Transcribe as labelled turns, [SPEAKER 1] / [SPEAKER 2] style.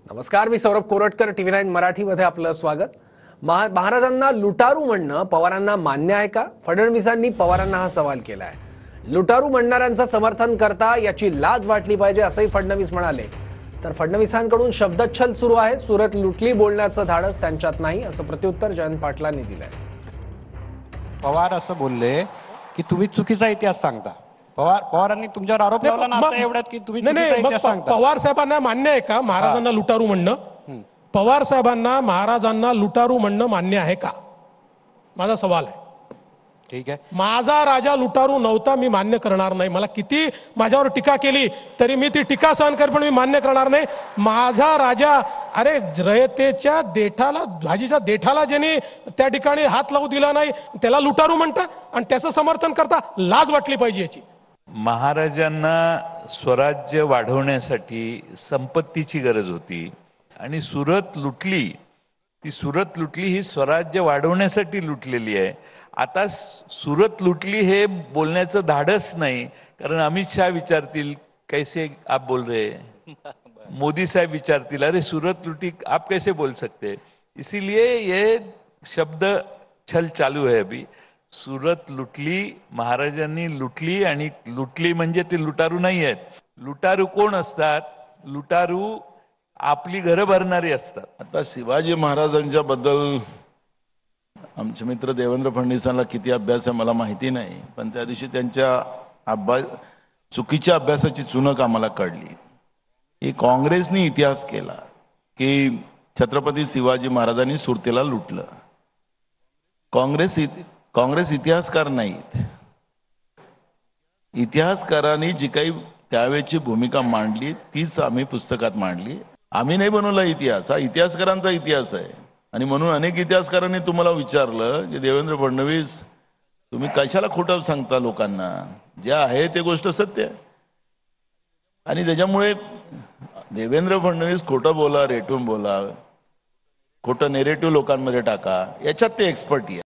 [SPEAKER 1] नमस्कार, मी सौरभ कोरटकर. TV9 मराठीमध्ये आपलं स्वागत. महाराजांना लुटारू म्हणणं पवारांना मान्य आहे का? फडणवीसांनी पवारांना हा सवाल केलाय. लुटारू म्हणणाऱ्यांचं समर्थन करता याची लाज वाटली पाहिजे असंही फडणवीस म्हणाले. तर फडणवीसांकडून शब्दच्छल सुरू आहे. सुरत लुटली बोलण्याचं धाडस त्यांच्यात नाही असं प्रत्युत्तर जयंत पाटलांनी दिलंय.
[SPEAKER 2] पवार असं बोलले की तुम्ही चुकीचा इतिहास सांगता. पवारांनी तुमच्यावर आरोप लावला ना आता एवढ्यात की तुम्ही चुकीचा इतिहास सांगता.
[SPEAKER 3] पवार साहेबांना मान्य आहे का महाराजांना लुटारू म्हणणं? पवार साहेबांना महाराजांना लुटारू म्हणणं मान्य आहे का? माझा सवाल आहे.
[SPEAKER 2] ठीक आहे,
[SPEAKER 3] माझा राजा लुटारू नव्हता, मी मान्य करणार नाही. मला किती माझ्यावर टीका केली तरी मी ती टीका सहन कर, पण मी मान्य करणार नाही. माझा राजा, अरे रयतेच्या देठाला, भाजीच्या देठाला ज्यांनी त्या ठिकाणी हात लावू दिला नाही त्याला लुटारू म्हणता आणि त्याचं समर्थन करता. लाज वाटली पाहिजे याची.
[SPEAKER 4] महाराजांना स्वराज्य वाढवण्यासाठी संपत्तीची गरज होती आणि सुरत लुटली. ती सुरत लुटली ही स्वराज्य वाढवण्यासाठी लुटलेली आहे. आता सुरत लुटली हे बोलण्याचं धाडस नाही, कारण अमित शाह विचारतील कैसे आप बोल रहे, मोदी साहब विचारतील अरे सुरत लुटी आप कैसे बोल सकते. इसीलिए ये शब्द छल चालू है अभी. सुरत लुटली, महाराजांनी लुटली आणि लुटली म्हणजे ते लुटारू नाही आहेत. लुटारू कोण असतात? लुटारू आपली घरं भरणारी असतात.
[SPEAKER 5] आता शिवाजी महाराजांच्या बद्दल आमचे मित्र देवेंद्र फडणवीसांना किती अभ्यास आहे मला माहिती नाही, पण त्या दिवशी त्यांच्या चुकीच्या अभ्यासाची चुनक आम्हाला कळली की काँग्रेसने इतिहास केला की छत्रपती शिवाजी महाराजांनी सुरतेला लुटलं. काँग्रेस इतिहासकार नाहीत. इतिहासकारांनी जी काही त्यावेळची भूमिका मांडली तीच आम्ही पुस्तकात मांडली. आम्ही नाही बनवला इतिहास, हा इतिहासकारांचा इतिहास आहे. आणि म्हणून अनेक इतिहासकारांनी तुम्हाला विचारलं की देवेंद्र फडणवीस तुम्ही कशाला खोटं सांगता लोकांना, जे आहे ते गोष्ट सत्य आहे. आणि त्याच्यामुळे देवेंद्र फडणवीस खोटं बोला, रेटून बोला, खोटं नेरेटिव्ह लोकांमध्ये टाका, याच्यात ते एक्सपर्ट आहे.